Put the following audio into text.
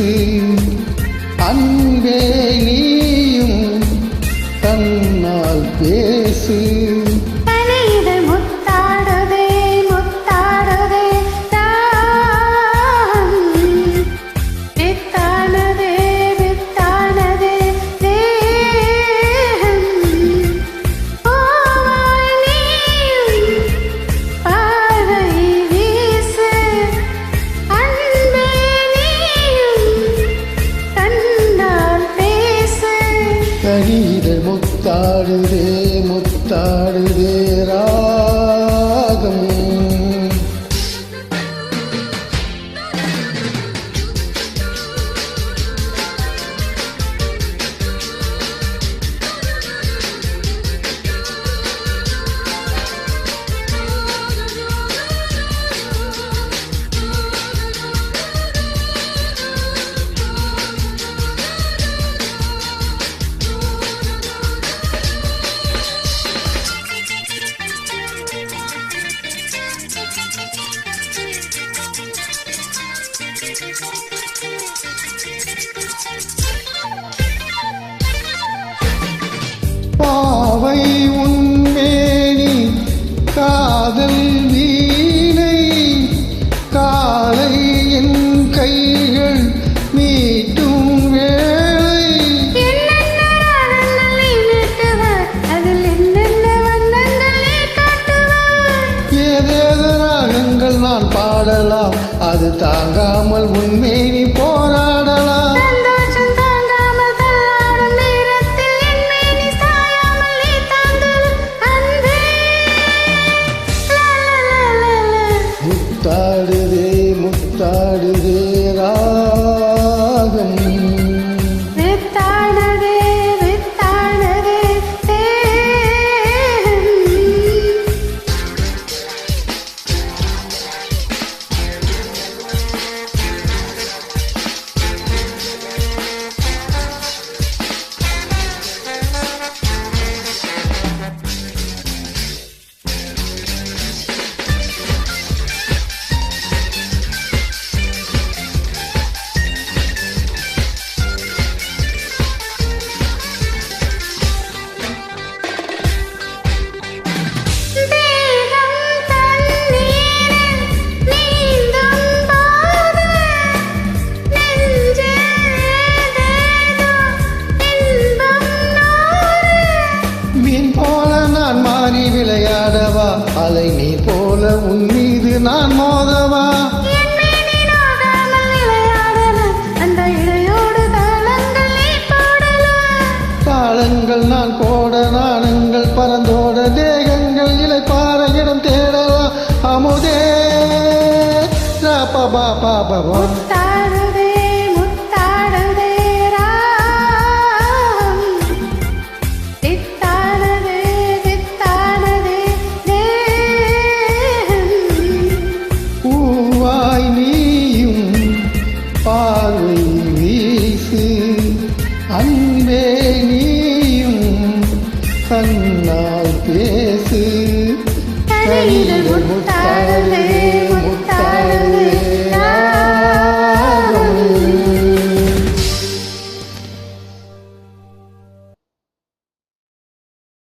வீசு அன்பே நீயும் கண்ணால் பேசு கனிதழ் முத்தாடுதே முத்தாடுதே ராகம் பாவை உன்மேனி காதல் வீணை காலை என் கைகள் மீட்டும் வேளை ஏதேதோ ராகங்கள் நான் பாடலாம் அது தாங்காமல் உன்மேனி போராடலாம் முத்தாடுதே முத்தாடுதே ராகம் வித்தாடுதே வித்தாடுதே மாறி விளையாடவா அலை நீ போல உன் மீது நான் மோதவா தாளங்கள் நான் போட நாணங்கள் பறந்தோட தேகங்கள் இலைப்பார இடம் தேடவா அமுதே பாபா பாபா பார்வை வீசு அன்பே நீயும் கண்ணால் பேசு.